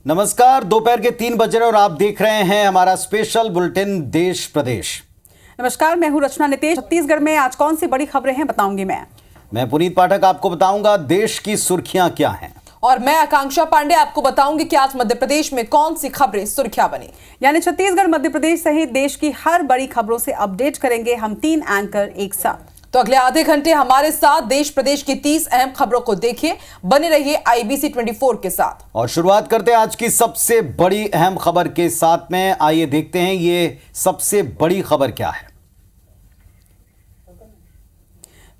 नमस्कार, दोपहर के 3 बज रहे और आप देख रहे हैं हमारा स्पेशल बुलेटिन देश प्रदेश। नमस्कार, मैं हूं रचना नितेश। छत्तीसगढ़ में आज कौन सी बड़ी खबरें हैं बताऊंगी मैं पुनीत पाठक आपको बताऊंगा देश की सुर्खियां क्या हैं। और मैं आकांक्षा पांडे आपको बताऊंगी कि आज मध्य प्रदेश में कौन सी खबरें सुर्खियां बनी। यानी छत्तीसगढ़, मध्य प्रदेश सहित देश की हर बड़ी खबरों से अपडेट करेंगे हम 3 एंकर एक साथ। तो अगले आधे घंटे हमारे साथ देश प्रदेश की 30 अहम खबरों को देखिए। बने रहिए IBC 24 के साथ। और शुरुआत करते हैं आज की सबसे बड़ी अहम खबर के साथ में। आइए देखते हैं ये सबसे बड़ी खबर क्या है।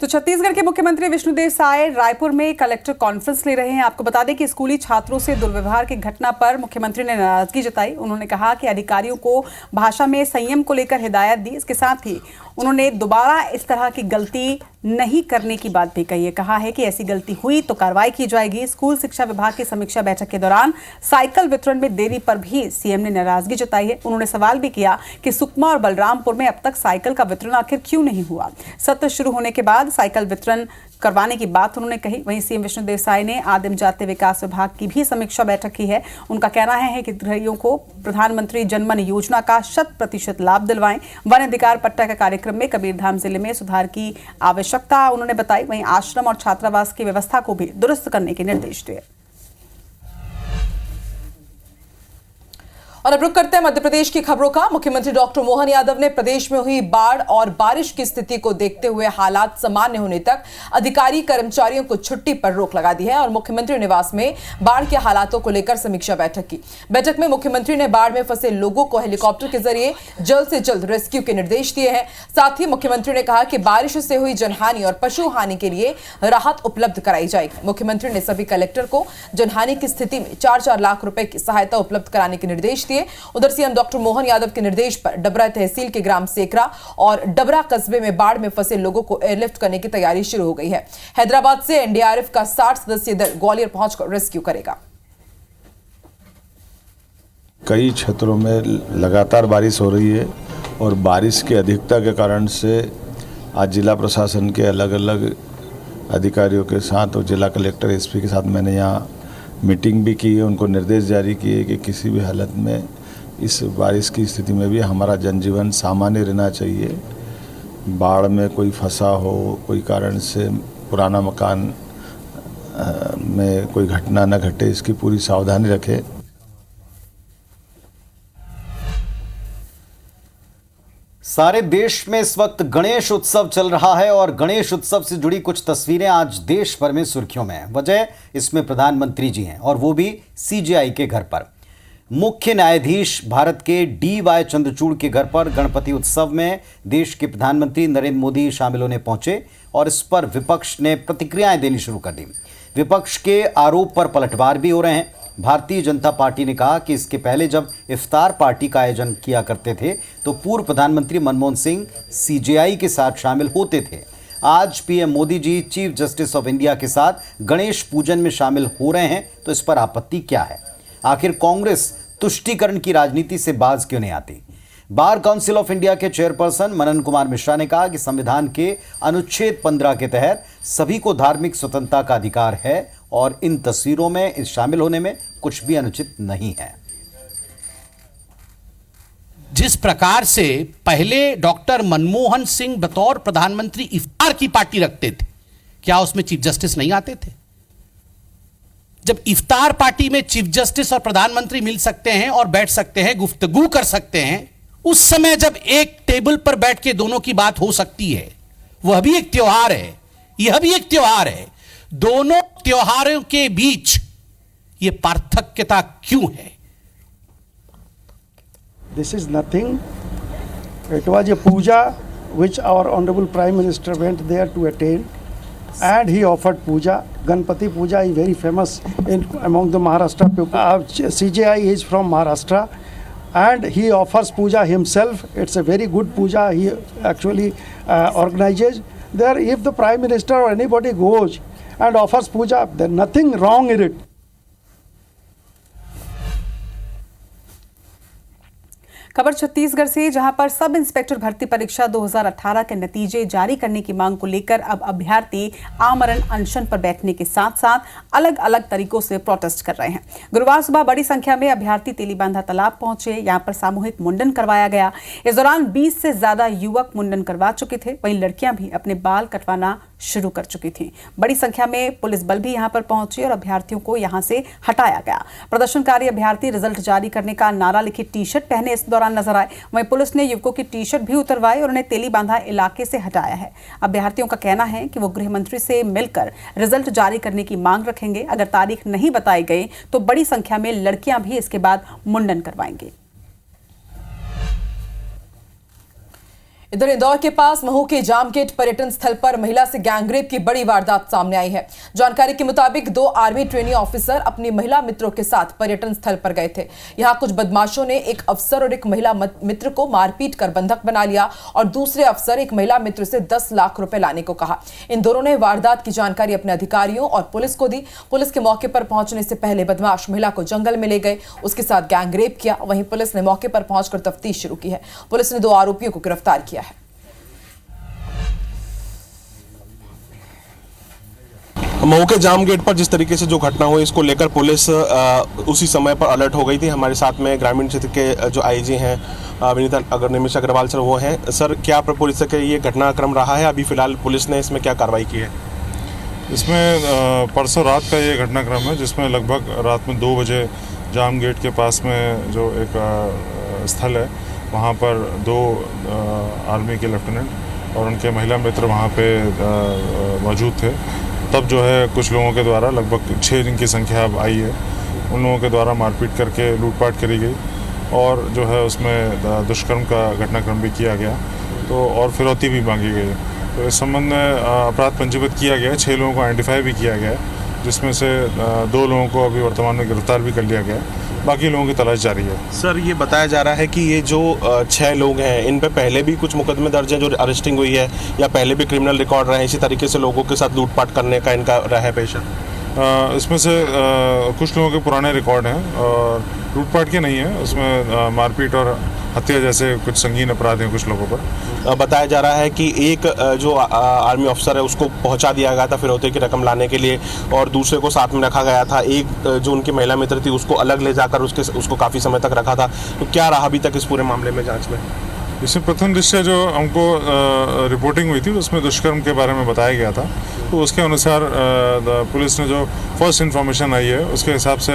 तो छत्तीसगढ़ के मुख्यमंत्री विष्णुदेव साय रायपुर में कलेक्टर कॉन्फ्रेंस ले रहे हैं। आपको बता दें कि स्कूली छात्रों से दुर्व्यवहार की घटना पर मुख्यमंत्री ने नाराजगी जताई। उन्होंने कहा कि अधिकारियों को भाषा में संयम को लेकर हिदायत दी। इसके साथ ही उन्होंने दोबारा इस तरह की गलती नहीं करने की बात भी कही है। कहा है कि ऐसी गलती हुई तो कार्रवाई की जाएगी। स्कूल शिक्षा विभाग की समीक्षा बैठक के दौरान साइकिल वितरण में देरी पर भी सीएम ने नाराजगी जताई है। उन्होंने सवाल भी किया कि सुकमा और बलरामपुर में अब तक साइकिल का वितरण आखिर क्यों नहीं हुआ। सत्र शुरू होने के बाद साइकिल वितरण करवाने की बात उन्होंने कही। वहीं सीएम विष्णुदेव साय ने आदिम जाति विकास विभाग की भी समीक्षा बैठक की है। उनका कहना है कि हितग्राहियों को प्रधानमंत्री जनमन योजना का 100% लाभ दिलवाएं। वन अधिकार पट्टा के कार्यक्रम में कबीरधाम जिले में सुधार की आवश्यकता उन्होंने बताई। वहीं आश्रम और छात्रावास की व्यवस्था को भी दुरुस्त करने के निर्देश दिए। और अब रुक करते हैं मध्य प्रदेश की खबरों का। मुख्यमंत्री डॉक्टर मोहन यादव ने प्रदेश में हुई बाढ़ और बारिश की स्थिति को देखते हुए हालात सामान्य होने तक अधिकारी कर्मचारियों को छुट्टी पर रोक लगा दी है और मुख्यमंत्री निवास में बाढ़ के हालातों को लेकर समीक्षा बैठक की। बैठक में मुख्यमंत्री ने बाढ़ में फंसे लोगों को हेलीकॉप्टर के जरिए जल्द से जल्द रेस्क्यू के निर्देश दिए हैं। साथ ही मुख्यमंत्री ने कहा कि बारिश से हुई जनहानि और पशु हानि के लिए राहत उपलब्ध कराई जाएगी। मुख्यमंत्री ने सभी कलेक्टर को जनहानि की स्थिति में 4-4 लाख रुपए की सहायता उपलब्ध कराने के निर्देश दिए। उधर सीएम डॉक्टर मोहन यादव के निर्देश पर डबरा तहसील के ग्राम सेकरा और डबरा कस्बे में बाढ़ में फंसे लोगों को एयरलिफ्ट करने की तैयारी शुरू हो गई है। हैदराबाद से एनडीआरएफ का 60 सदस्यीय दल ग्वालियर पहुंचकर रेस्क्यू करेगा। कई क्षेत्रों में लगातार बारिश हो रही है और बारिश की अधिकता के कारण से आज जिला प्रशासन के अलग अलग अधिकारियों के साथ और जिला कलेक्टर एसपी के साथ मैंने यहाँ मीटिंग भी की है। उनको निर्देश जारी किए कि किसी भी हालत में इस बारिश की स्थिति में भी हमारा जनजीवन सामान्य रहना चाहिए। बाढ़ में कोई फंसा हो, कोई कारण से पुराना मकान में कोई घटना न घटे, इसकी पूरी सावधानी रखें। सारे देश में इस वक्त गणेश उत्सव चल रहा है और गणेश उत्सव से जुड़ी कुछ तस्वीरें आज देश भर में सुर्खियों में हैं। वजह इसमें प्रधानमंत्री जी हैं और वो भी CJI के घर पर। मुख्य न्यायाधीश भारत के DY चंद्रचूड़ के घर पर गणपति उत्सव में देश के प्रधानमंत्री नरेंद्र मोदी शामिल होने पहुंचे और इस पर विपक्ष ने प्रतिक्रियाएं देनी शुरू कर दी। विपक्ष के आरोप पर पलटवार भी हो रहे हैं। भारतीय जनता पार्टी ने कहा कि इसके पहले जब इफ्तार पार्टी का आयोजन किया करते थे तो पूर्व प्रधानमंत्री मनमोहन सिंह CJI के साथ शामिल होते थे। आज PM Modi ji chief justice of India के साथ गणेश पूजन में शामिल हो रहे हैं तो इस पर आपत्ति क्या है? आखिर कांग्रेस तुष्टीकरण की राजनीति से बाज क्यों नहीं आती? बार काउंसिल ऑफ इंडिया के चेयरपर्सन मनन कुमार मिश्रा ने कहा कि संविधान के अनुच्छेद 15 के तहत सभी को धार्मिक स्वतंत्रता का अधिकार है और इन तस्वीरों में इस शामिल होने में कुछ भी अनुचित नहीं है। जिस प्रकार से पहले डॉक्टर मनमोहन सिंह बतौर प्रधानमंत्री इफ्तार की पार्टी रखते थे, क्या उसमें चीफ जस्टिस नहीं आते थे? जब इफ्तार पार्टी में चीफ जस्टिस और प्रधानमंत्री मिल सकते हैं और बैठ सकते हैं, गुफ्तगू कर सकते हैं, उस समय जब एक टेबल पर बैठ के दोनों की बात हो सकती है, वह भी एक त्योहार है, यह भी एक त्योहार है। दोनों त्योहारों के बीच यह पार्थक्यता क्यों है? This is nothing. It was a puja which our honorable Prime Minister went there to attend, and he offered puja. Ganpati puja is very famous among the Maharashtra people. CJI is from Maharashtra, and he offers puja himself. It's a very good puja he actually organizes there. If the Prime Minister or anybody goes and offers puja, there's nothing wrong in it. खबर छत्तीसगढ़ से, जहां पर sub inspector भर्ती परीक्षा 2018 के नतीजे जारी करने की मांग को लेकर अब अभ्यर्थी आमरण अनशन पर बैठने के साथ साथ अलग अलग तरीकों से प्रोटेस्ट कर रहे हैं। गुरुवार सुबह बड़ी संख्या में अभ्यर्थी तेलीबांधा तालाब पहुंचे। यहां पर सामूहिक मुंडन करवाया गया। इस दौरान 20 से ज्यादा युवक मुंडन करवा चुके थे। वहीं लड़कियां भी अपने बाल कटवाना शुरू कर चुकी थी। बड़ी संख्या में पुलिस बल भी यहां पर पहुंचे और अभ्यर्थियों को यहां से हटाया गया। प्रदर्शनकारी अभ्यर्थी रिजल्ट जारी करने का नारा लिखी टी-शर्ट पहने इस दौरान नजर आए। वहीं पुलिस ने युवकों की टी-शर्ट भी उतरवाई और उन्हें तेलीबांधा इलाके से हटाया है। अभ्यर्थियों का कहना है कि वो गृह मंत्री से मिलकर रिजल्ट जारी करने की मांग रखेंगे। अगर तारीख नहीं बताई गई तो बड़ी संख्या में लड़कियां भी इसके बाद मुंडन करवाएंगी। इधर इंदौर के पास महू के जामगेट पर्यटन स्थल पर महिला से गैंगरेप की बड़ी वारदात सामने आई है। जानकारी के मुताबिक 2 आर्मी ट्रेनी ऑफिसर अपनी महिला मित्रों के साथ पर्यटन स्थल पर गए थे। यहां कुछ बदमाशों ने एक अफसर और एक महिला मित्र को मारपीट कर बंधक बना लिया और दूसरे अफसर एक महिला मित्र से 10 लाख रुपए लाने को कहा। इन दोनों ने वारदात की जानकारी अपने अधिकारियों और पुलिस को दी। पुलिस के मौके पर पहुंचने से पहले बदमाश महिला को जंगल में ले गए, उसके साथ गैंगरेप किया। वहीं पुलिस ने मौके पर पहुंचकर तफ्तीश शुरू की है। पुलिस ने 2 आरोपियों को गिरफ्तार किया है। महू के जाम गेट पर जिस तरीके से जो घटना हुई, इसको लेकर पुलिस उसी समय पर अलर्ट हो गई थी। हमारे साथ में ग्रामीण क्षेत्र के जो आईजी हैं विनीता निमिष अग्रवाल सर, वो हैं। सर, क्या पुलिस का ये घटनाक्रम रहा है? अभी फिलहाल पुलिस ने इसमें क्या कार्रवाई की है? इसमें परसों रात का ये घटनाक्रम है, जिसमें लगभग रात में 2 बजे जाम गेट के पास में जो एक स्थल है, वहाँ पर 2 आर्मी के लेफ्टिनेंट और उनके महिला मित्र वहाँ पे मौजूद थे। तब जो है कुछ लोगों के द्वारा, लगभग 6 जिनकी संख्या अब आई है, उन लोगों के द्वारा मारपीट करके लूटपाट करी गई और जो है उसमें दुष्कर्म का घटनाक्रम भी किया गया, तो और फिरौती भी मांगी गई। तो इस संबंध में अपराध पंजीबद्ध किया गया है। 6 लोगों को आइडेंटिफाई भी किया गया है, जिसमें से 2 लोगों को अभी वर्तमान में गिरफ्तार भी कर लिया गया है। बाकी लोगों की तलाश जारी है। सर, ये बताया जा रहा है कि ये जो 6 लोग हैं, इन पे पहले भी कुछ मुकदमे दर्ज हैं जो अरेस्टिंग हुई है, या पहले भी क्रिमिनल रिकॉर्ड रहे, इसी तरीके से लोगों के साथ लूटपाट करने का इनका रहा है पेशा? इसमें से कुछ लोगों के पुराने रिकॉर्ड हैं और लूटपाट के नहीं है। उसमें मारपीट और हत्या जैसे कुछ संगीन अपराध हैं कुछ लोगों पर। बताया जा रहा है कि एक जो आर्मी अफसर है उसको पहुंचा दिया गया था फिरौती की रकम लाने के लिए, और दूसरे को साथ में रखा गया था। एक जो उनकी महिला मित्र थी उसको अलग ले जाकर उसको काफ़ी समय तक रखा था। तो क्या रहा अभी तक इस पूरे मामले में जांच में? इसमें प्रथम दृष्टया जो हमको रिपोर्टिंग हुई थी उसमें दुष्कर्म के बारे में बताया गया था, तो उसके अनुसार पुलिस ने जो फर्स्ट इन्फॉर्मेशन आई है उसके हिसाब से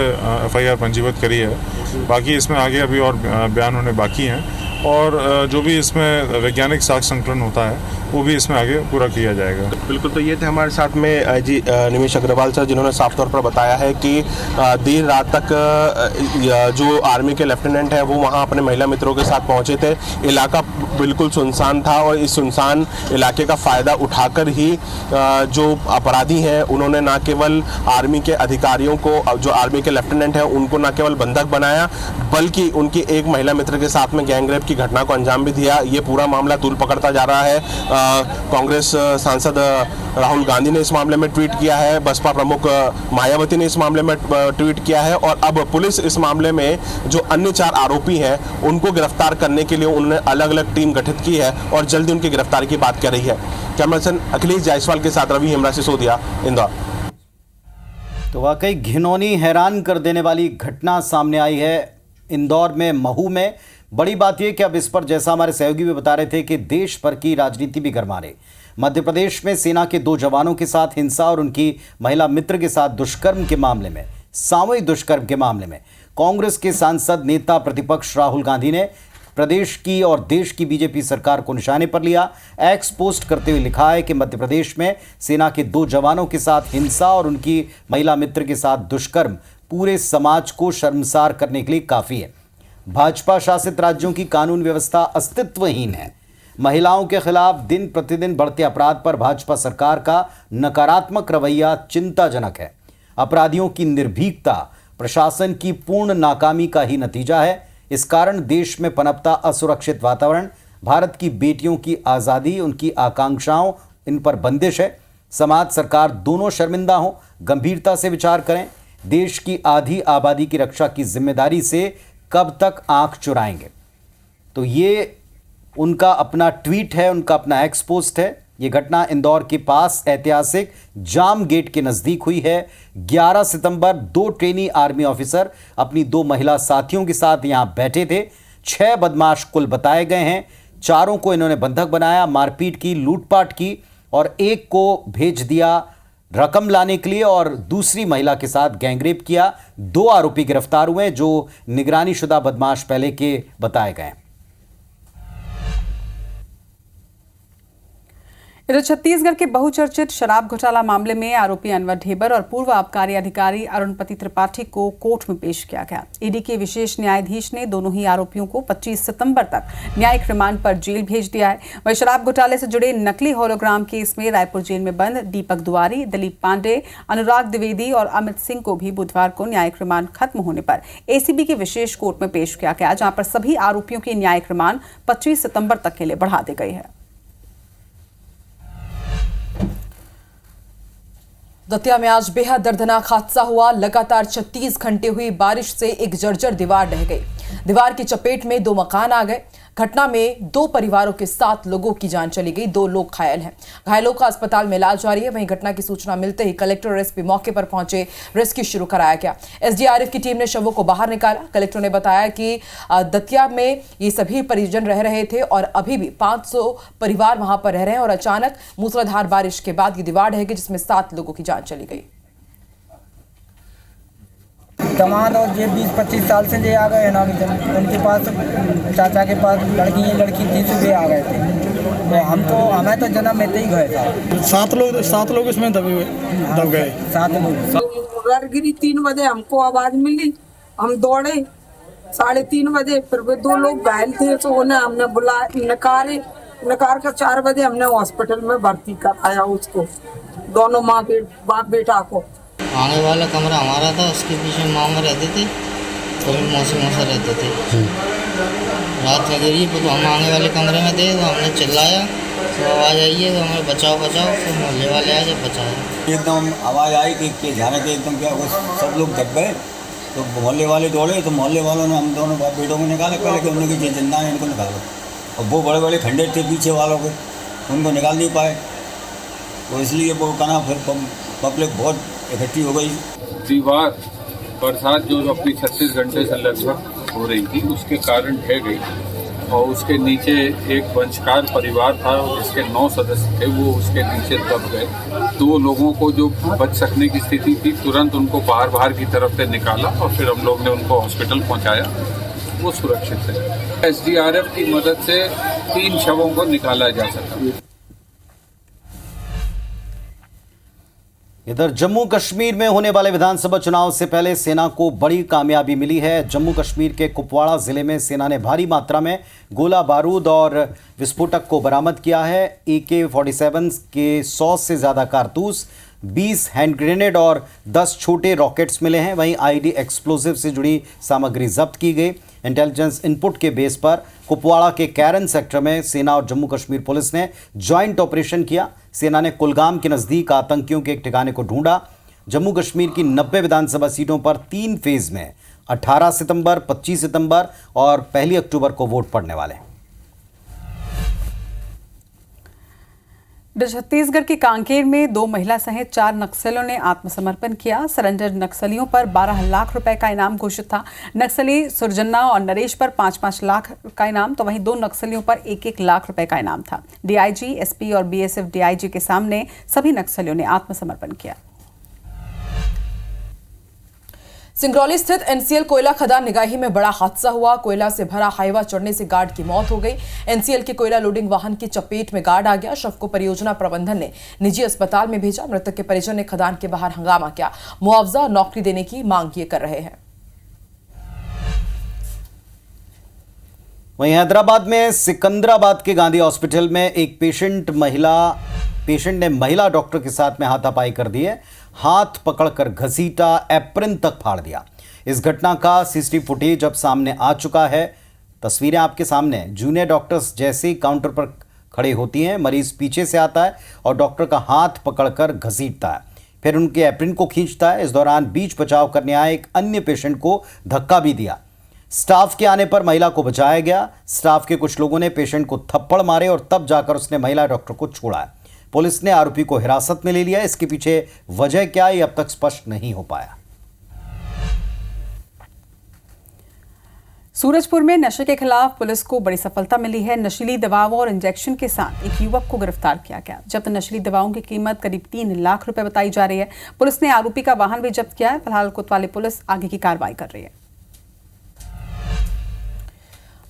FIR पंजीबद्ध करी है। बाकी इसमें आगे अभी और बयान होने बाकी हैं, और जो भी इसमें वैज्ञानिक साक्ष्य संकलन होता है वो भी इसमें आगे पूरा किया जाएगा। बिल्कुल। तो ये थे हमारे साथ में जी निमिष अग्रवाल सर, जिन्होंने साफ तौर पर बताया है कि देर रात तक जो आर्मी के लेफ्टिनेंट हैं वो वहाँ अपने महिला मित्रों के साथ पहुँचे थे। इलाका बिल्कुल सुनसान था और इस सुनसान इलाके का फ़ायदा उठाकर ही जो अपराधी हैं उन्होंने ना केवल आर्मी के अधिकारियों को, जो आर्मी के लेफ्टिनेंट हैं उनको ना केवल बंधक बनाया, बल्कि उनकी एक महिला मित्र के साथ में गैंगरेप की घटना को अंजाम भी दिया। ये पूरा मामला तूल पकड़ता जा रहा है। कांग्रेस सांसद राहुल गांधी ने इस मामले में ट्वीट किया है, बसपा प्रमुख मायावती ने इस मामले में ट्वीट किया है, और अब पुलिस इस मामले में जो अन्य 4 आरोपी हैं उनको गिरफ्तार करने के लिए उन्होंने अलग अलग टीम गठित की है और जल्दी उनकी गिरफ्तारी की बात कर रही है। कैमरामैन अखिलेश जायसवाल के साथ रवि हेमरा, सिसोदिया, इंदौर। तो वाकई घिनौनी, हैरान कर देने वाली घटना सामने आई है इंदौर में, महू में। बड़ी बात यह कि अब इस पर, जैसा हमारे सहयोगी भी बता रहे थे, कि देश भर की राजनीति भी गरमा रही। मध्य प्रदेश में सेना के 2 जवानों के साथ हिंसा और उनकी महिला मित्र के साथ दुष्कर्म के मामले में, सामूहिक दुष्कर्म के मामले में कांग्रेस के सांसद, नेता प्रतिपक्ष राहुल गांधी ने प्रदेश की और देश की बीजेपी सरकार को निशाने पर लिया। एक्स पोस्ट करते हुए लिखा है कि मध्य प्रदेश में सेना के 2 जवानों के साथ हिंसा और उनकी महिला मित्र के साथ दुष्कर्म पूरे समाज को शर्मसार करने के लिए काफ़ी है। भाजपा शासित राज्यों की कानून व्यवस्था अस्तित्वहीन है। महिलाओं के खिलाफ दिन प्रतिदिन बढ़ते अपराध पर भाजपा सरकार का नकारात्मक रवैया चिंताजनक है। अपराधियों की निर्भीकता प्रशासन की पूर्ण नाकामी का ही नतीजा है। इस कारण देश में पनपता असुरक्षित वातावरण, भारत की बेटियों की आज़ादी, उनकी आकांक्षाओं, इन पर बंदिश है। समाज, सरकार दोनों शर्मिंदा हों, गंभीरता से विचार करें। देश की आधी आबादी की रक्षा की जिम्मेदारी से कब तक आंख चुराएंगे? तो ये उनका अपना ट्वीट है, उनका अपना एक्स पोस्ट है। ये घटना इंदौर के पास ऐतिहासिक जाम गेट के नज़दीक हुई है। 11 सितंबर 2 ट्रेनी आर्मी ऑफिसर अपनी 2 महिला साथियों के साथ यहां बैठे थे। 6 बदमाश कुल बताए गए हैं। 4 को इन्होंने बंधक बनाया, मारपीट की, लूटपाट की और एक को भेज दिया रकम लाने के लिए और दूसरी महिला के साथ गैंगरेप किया। 2 आरोपी गिरफ्तार हुए जो निगरानी शुदा बदमाश पहले के बताए गए। इधर छत्तीसगढ़ के बहुचर्चित शराब घोटाला मामले में आरोपी अनवर ढेबर और पूर्व आबकारी अधिकारी अरुणपति त्रिपाठी को कोर्ट में पेश किया गया। ईडी के विशेष न्यायाधीश ने दोनों ही आरोपियों को 25 सितंबर तक न्यायिक रिमांड पर जेल भेज दिया है। वहीं शराब घोटाले से जुड़े नकली होलोग्राम केस में रायपुर जेल में बंद दीपक दुआरी, दिलीप पांडे, अनुराग द्विवेदी और अमित सिंह को भी बुधवार को न्यायिक रिमांड खत्म होने पर एसीबी की विशेष कोर्ट में पेश किया गया, जहां पर सभी आरोपियों की न्यायिक रिमांड 25 सितंबर तक के लिए बढ़ा दी गई है। दतिया में आज बेहद दर्दनाक हादसा हुआ। लगातार 36 घंटे हुई बारिश से एक जर्जर दीवार ढह गई। दीवार की चपेट में 2 मकान आ गए। घटना में 2 परिवारों के 7 लोगों की जान चली गई, 2 लोग घायल हैं। घायलों का अस्पताल में इलाज जारी है। वहीं घटना की सूचना मिलते ही कलेक्टर और एसपी मौके पर पहुंचे, रेस्क्यू शुरू कराया गया। एसडीआरएफ की टीम ने शवों को बाहर निकाला। कलेक्टर ने बताया कि दतिया में ये सभी परिजन रह रहे थे और अभी भी 500 परिवार वहां पर रह रहे हैं और अचानक मूसलाधार बारिश के बाद ये दीवार ढह गई, जिसमें 7 लोगों की जान चली गई। दामाद और ये 20-25 साल से जे आ गए हैं ना, उनके पास चाचा के पास लड़की थी, सुबह आ गए थे। तो हमें तो जन्म में ही गए था। 7 लोग इसमें दब गए। 7 लोग घर गिरी। 3 बजे हमको आवाज मिली, हम दौड़े। 3:30 बजे फिर भी 2 लोग घायल थे, तो उन्हें हमने बुलाया, नकार कर 4 बजे हमने हॉस्पिटल में भर्ती कराया उसको, दोनों बाप बेटा को। आगे वाला कमरा हमारा था, उसके पीछे मामा रहते थे, तो मौसा रहते थे। रात में गिरी तो हम आगे वाले कमरे में थे, तो हमने चिल्लाया तो आवाज़ आई है, तो हमें बचाओ बचाओ, फिर मोहल्ले वाले आए जब बचाया। एकदम आवाज़ आई कि जाने के एकदम क्या सब लोग दब गए, तो मोहल्ले वाले दौड़े, तो मोहल्ले वालों ने हम दोनों बाप बेटों को निकाला पहले कि उन्होंने की जिंदा है इनको निकालो, और वो बड़े बड़े खंडर थे पीछे वालों के, उनको निकाल नहीं पाए, तो इसलिए वो कहना फिर पब्लिक बहुत इकट्ठी हो गई। दीवार बरसात जो अपनी 36 घंटे से लगभग हो रही थी उसके कारण ढह गई, और उसके नीचे एक वंशकार परिवार था जिसके 9 सदस्य थे, वो उसके नीचे दब गए। 2 लोगों को जो बच सकने की स्थिति थी, तुरंत उनको बाहर की तरफ से निकाला और फिर हम लोग ने उनको हॉस्पिटल पहुंचाया, वो सुरक्षित है। एसडीआरएफ की मदद से 3 शवों को निकाला जा सका। इधर जम्मू कश्मीर में होने वाले विधानसभा चुनाव से पहले सेना को बड़ी कामयाबी मिली है। जम्मू कश्मीर के कुपवाड़ा जिले में सेना ने भारी मात्रा में गोला बारूद और विस्फोटक को बरामद किया है। AK-47 के 100 से ज़्यादा कारतूस, 20 हैंड ग्रेनेड और 10 छोटे रॉकेट्स मिले हैं। वहीं ID एक्सप्लोजिव से जुड़ी सामग्री जब्त की गई। इंटेलिजेंस इनपुट के बेस पर कुपवाड़ा के कैरन सेक्टर में सेना और जम्मू कश्मीर पुलिस ने जॉइंट ऑपरेशन किया। सेना ने कुलगाम के नज़दीक आतंकियों के एक ठिकाने को ढूंढा। जम्मू कश्मीर की 90 विधानसभा सीटों पर 3 फेज में 18 सितंबर, 25 सितंबर और 1 अक्टूबर को वोट पड़ने वाले हैं। छत्तीसगढ़ के कांकेर में 2 महिला सहित 4 नक्सलियों ने आत्मसमर्पण किया। सरेंडर नक्सलियों पर 12 लाख रुपए का इनाम घोषित था। नक्सली सुरजन्ना और नरेश पर 5-5 लाख का इनाम, तो वहीं 2 नक्सलियों पर 1-1 लाख रुपए का इनाम था। DIG, SP और BSF DIG के सामने सभी नक्सलियों ने आत्मसमर्पण किया। सिंगरौली स्थित NCL कोयला खदान निगाही में बड़ा हादसा हुआ। कोयला से भरा हाईवा चढ़ने से गार्ड की मौत हो गई। NCL के कोयला लोडिंग वाहन की चपेट में गार्ड आ गया। शव को परियोजना प्रबंधन ने निजी अस्पताल में भेजा। मृतक के परिजन ने खदान के बाहर हंगामा किया। मुआवजा और नौकरी देने की मांग ये कर रहे हैं। वहीं हैदराबाद में सिकंदराबाद के गांधी हॉस्पिटल में एक पेशेंट ने महिला डॉक्टर के साथ में हाथापाई कर दी है। हाथ पकड़कर घसीटा, एप्रिन तक फाड़ दिया। इस घटना का CCTV फुटेज अब सामने आ चुका है। तस्वीरें आपके सामने। जूनियर डॉक्टर्स जैसे ही काउंटर पर खड़े होती हैं, मरीज पीछे से आता है और डॉक्टर का हाथ पकड़कर घसीटता है, फिर उनके एप्रिन को खींचता है। इस दौरान बीच बचाव करने आए एक अन्य पेशेंट को धक्का भी दिया। स्टाफ के आने पर महिला को बचाया गया। स्टाफ के कुछ लोगों ने पेशेंट को थप्पड़ मारे और तब जाकर उसने महिला डॉक्टर को छोड़ा। पुलिस ने आरोपी को हिरासत में ले लिया। इसके पीछे वजह क्या है, अब तक स्पष्ट नहीं हो पाया। सूरजपुर में नशे के खिलाफ पुलिस को बड़ी सफलता मिली है। नशीली दवाओं और इंजेक्शन के साथ एक युवक को गिरफ्तार किया गया। जब्त नशीली दवाओं की कीमत करीब 3 लाख रुपए बताई जा रही है। पुलिस ने आरोपी का वाहन भी जब्त किया है। फिलहाल कोतवाली पुलिस आगे की कार्रवाई कर रही है।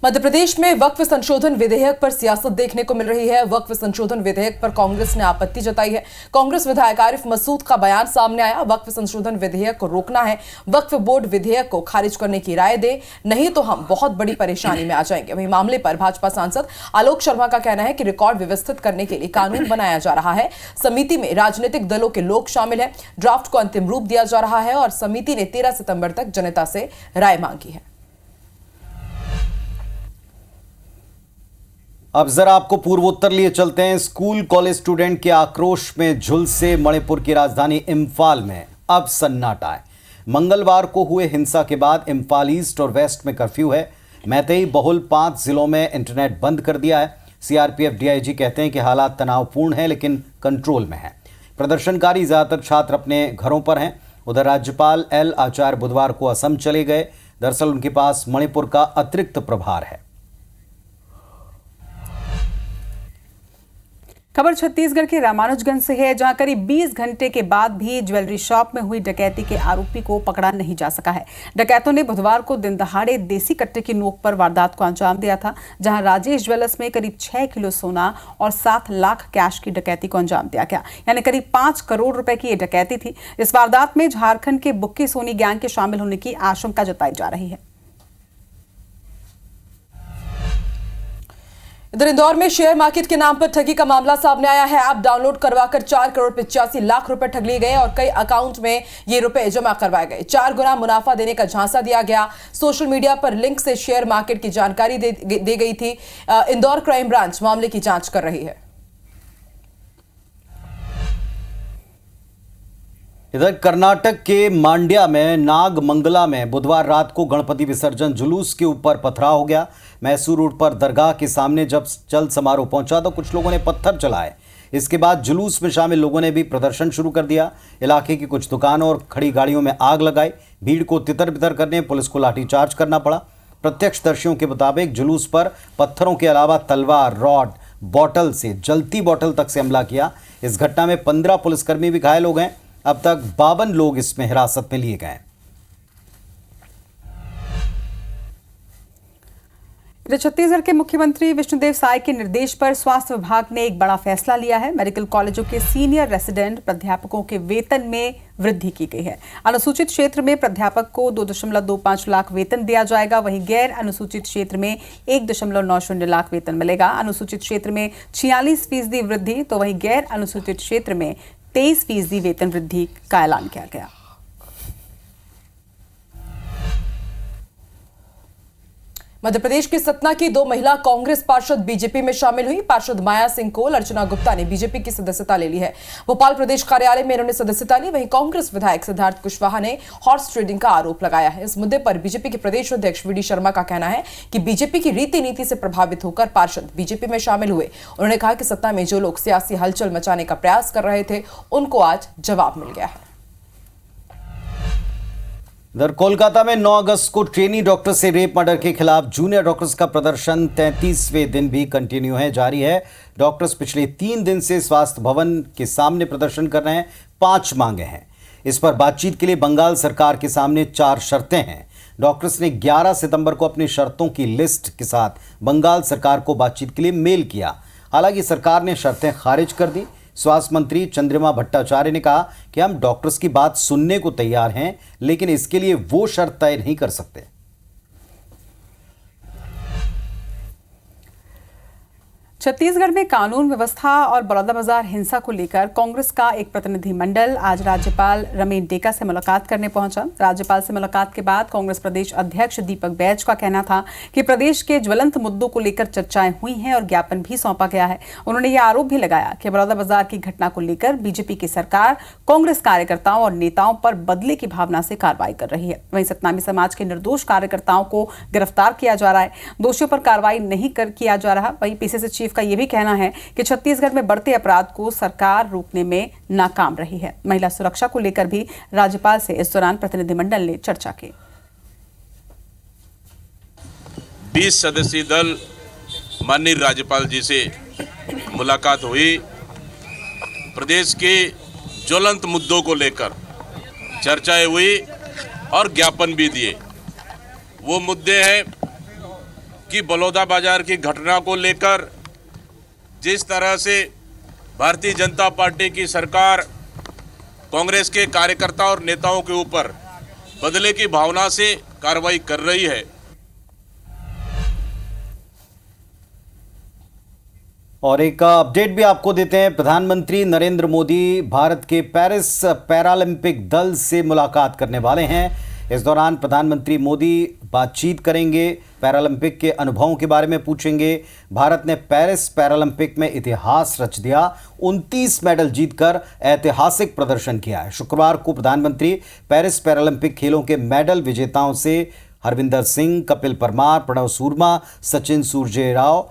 मध्य प्रदेश में वक्फ संशोधन विधेयक पर सियासत देखने को मिल रही है। वक्फ संशोधन विधेयक पर कांग्रेस ने आपत्ति जताई है। कांग्रेस विधायक आरिफ मसूद का बयान सामने आया। वक्फ संशोधन विधेयक को रोकना है, वक्फ बोर्ड विधेयक को खारिज करने की राय दे, नहीं तो हम बहुत बड़ी परेशानी में आ जाएंगे। वहीं मामले पर भाजपा सांसद आलोक शर्मा का कहना है कि रिकॉर्ड व्यवस्थित करने के लिए कानून बनाया जा रहा है। समिति में राजनीतिक दलों के लोग शामिल हैं। ड्राफ्ट को अंतिम रूप दिया जा रहा है और समिति ने 13 सितंबर तक जनता से राय मांगी है। अब जरा आपको पूर्वोत्तर लिए चलते हैं। स्कूल कॉलेज स्टूडेंट के आक्रोश में झुलसे मणिपुर की राजधानी इम्फाल में अब सन्नाटा है। मंगलवार को हुए हिंसा के बाद इम्फाल ईस्ट और वेस्ट में कर्फ्यू है। मैतेई बहुल 5 जिलों में इंटरनेट बंद कर दिया है। सीआरपीएफ डीआईजी कहते हैं कि हालात तनावपूर्ण हैं लेकिन कंट्रोल में है। प्रदर्शनकारी ज्यादातर छात्र अपने घरों पर हैं। उधर राज्यपाल एल आचार्य बुधवार को असम चले गए। दरअसल उनके पास मणिपुर का अतिरिक्त प्रभार है। खबर छत्तीसगढ़ के रामानुजगंज से है, जहां करीब 20 घंटे के बाद भी ज्वेलरी शॉप में हुई डकैती के आरोपी को पकड़ा नहीं जा सका है। डकैतों ने बुधवार को दिन दहाड़े देसी कट्टे की नोक पर वारदात को अंजाम दिया था, जहां राजेश ज्वेलर्स में करीब 6 किलो सोना और 7 लाख कैश की डकैती को अंजाम दिया गया। यानी करीब 5 करोड़ रुपए की ये डकैती थी। इस वारदात में झारखंड के बुक्की सोनी गैंग के शामिल होने की आशंका जताई जा रही है। इधर इंदौर में शेयर मार्केट के नाम पर ठगी का मामला सामने आया है। ऐप डाउनलोड करवाकर 4 करोड़ 85 लाख रुपए ठग लिए गए और कई अकाउंट में ये रुपए जमा करवाए गए। 4 गुना मुनाफा देने का झांसा दिया गया। सोशल मीडिया पर लिंक से शेयर मार्केट की जानकारी दे गई थी। इंदौर क्राइम ब्रांच मामले की जांच कर रही है। इधर कर्नाटक के मांड्या में नागमंगला में बुधवार रात को गणपति विसर्जन जुलूस के ऊपर पथराव हो गया। मैसूर रोड पर दरगाह के सामने जब चल समारोह पहुंचा तो कुछ लोगों ने पत्थर चलाए। इसके बाद जुलूस में शामिल लोगों ने भी प्रदर्शन शुरू कर दिया। इलाके की कुछ दुकानों और खड़ी गाड़ियों में आग लगाई। भीड़ को तितर-बितर करने पुलिस को लाठीचार्ज करना पड़ा। प्रत्यक्षदर्शियों के मुताबिक जुलूस पर पत्थरों के अलावा तलवार, रॉड, बॉटल से जलती बॉटल तक से हमला किया। इस घटना में 15 पुलिसकर्मी भी घायल हो गए। अब तक 52 लोग इसमें हिरासत में लिए गए। छत्तीसगढ़ के मुख्यमंत्री विष्णुदेव साय के निर्देश पर स्वास्थ्य विभाग ने एक बड़ा फैसला लिया है। मेडिकल कॉलेजों के सीनियर रेसिडेंट प्राध्यापकों के वेतन में वृद्धि की गई है। अनुसूचित क्षेत्र में प्राध्यापक को 2.25 लाख वेतन दिया जाएगा। वहीं गैर अनुसूचित क्षेत्र में 1.90 लाख वेतन मिलेगा। अनुसूचित क्षेत्र में 46% वृद्धि तो वहीं गैर अनुसूचित क्षेत्र में 23% वेतन वृद्धि का ऐलान किया गया। मध्य प्रदेश के सतना की 2 महिला कांग्रेस पार्षद बीजेपी में शामिल हुई। पार्षद माया सिंह कोल, अर्चना गुप्ता ने बीजेपी की सदस्यता ले ली है। भोपाल प्रदेश कार्यालय में इन्होंने सदस्यता ली। वहीं कांग्रेस विधायक सिद्धार्थ कुशवाहा ने हॉर्स ट्रेडिंग का आरोप लगाया है। इस मुद्दे पर बीजेपी के प्रदेश अध्यक्ष वीडी शर्मा का कहना है कि बीजेपी की रीति नीति से प्रभावित होकर पार्षद बीजेपी में शामिल हुए। उन्होंने कहा कि सत्ता में जो लोग सियासी हलचल मचाने का प्रयास कर रहे थे उनको आज जवाब मिल गया है। इधर कोलकाता में 9 अगस्त को ट्रेनी डॉक्टर से रेप मर्डर के खिलाफ जूनियर डॉक्टर्स का प्रदर्शन 33वें दिन भी कंटिन्यू है, जारी है। डॉक्टर्स पिछले 3 दिन से स्वास्थ्य भवन के सामने प्रदर्शन कर रहे हैं। 5 मांगे हैं। इस पर बातचीत के लिए बंगाल सरकार के सामने 4 शर्तें हैं। डॉक्टर्स ने 11 सितंबर को अपनी शर्तों की लिस्ट के साथ बंगाल सरकार को बातचीत के लिए मेल किया। हालांकि सरकार ने शर्तें खारिज कर दी। स्वास्थ्य मंत्री चंद्रिमा भट्टाचार्य ने कहा कि हम डॉक्टर्स की बात सुनने को तैयार हैं, लेकिन इसके लिए वो शर्त तय नहीं कर सकते। छत्तीसगढ़ में कानून व्यवस्था और बलौदाबाजार हिंसा को लेकर कांग्रेस का एक प्रतिनिधिमंडल आज राज्यपाल रमेन डेका से मुलाकात करने पहुंचा। राज्यपाल से मुलाकात के बाद कांग्रेस प्रदेश अध्यक्ष दीपक बैज का कहना था कि प्रदेश के ज्वलंत मुद्दों को लेकर चर्चाएं हुई हैं और ज्ञापन भी सौंपा गया है। उन्होंने ये आरोप भी लगाया कि बलौदाबाजार की घटना को लेकर बीजेपी की सरकार कांग्रेस कार्यकर्ताओं और नेताओं पर बदले की भावना से कार्रवाई कर रही है। वहीं सतनामी समाज के निर्दोष कार्यकर्ताओं को गिरफ्तार किया जा रहा है, दोषियों पर कार्रवाई नहीं किया जा रहा। वहीं पीसीसी चीफ का यह भी कहना है कि छत्तीसगढ़ में बढ़ते अपराध को सरकार रोकने में नाकाम रही है। महिला सुरक्षा को लेकर भी राज्यपाल से इस दौरान प्रतिनिधिमंडल ने चर्चा की। 20 सदस्यीय दल माननीय राज्यपाल जी से मुलाकात हुई। प्रदेश के ज्वलंत मुद्दों को लेकर चर्चाएं हुई और ज्ञापन भी दिए। वो मुद्दे हैं कि बलौदाबाजार की घटना को लेकर जिस तरह से भारतीय जनता पार्टी की सरकार कांग्रेस के कार्यकर्ता और नेताओं के ऊपर बदले की भावना से कार्रवाई कर रही है। और एक अपडेट भी आपको देते हैं। प्रधानमंत्री नरेंद्र मोदी भारत के पेरिस पैरालंपिक दल से मुलाकात करने वाले हैं। इस दौरान प्रधानमंत्री मोदी बातचीत करेंगे, पैरालंपिक के अनुभवों के बारे में पूछेंगे। भारत ने पेरिस पैरालंपिक में इतिहास रच दिया, 29 मेडल जीतकर ऐतिहासिक प्रदर्शन किया है। शुक्रवार को प्रधानमंत्री पेरिस पैरालंपिक खेलों के मेडल विजेताओं से हरविंदर सिंह, कपिल परमार, प्रणव सूरमा, सचिन सूर्यराव,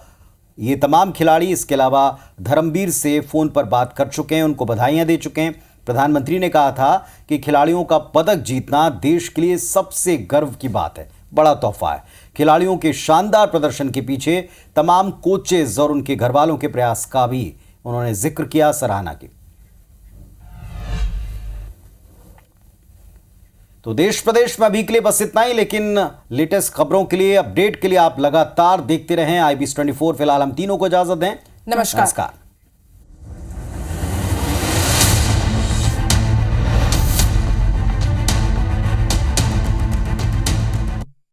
ये तमाम खिलाड़ी, इसके अलावा धर्मवीर से फोन पर बात कर चुके हैं, उनको बधाइयां दे चुके हैं। प्रधानमंत्री ने कहा था कि खिलाड़ियों का पदक जीतना देश के लिए सबसे गर्व की बात है, बड़ा तोहफा है। खिलाड़ियों के शानदार प्रदर्शन के पीछे तमाम कोचेज और उनके घरवालों के प्रयास का भी उन्होंने जिक्र किया, सराहना की। तो देश प्रदेश में अभी के लिए बस इतना ही, लेकिन लेटेस्ट खबरों के लिए, अपडेट के लिए आप लगातार देखते रहें IBS 24। फिलहाल हम तीनों को इजाजत दें। नमस्कार।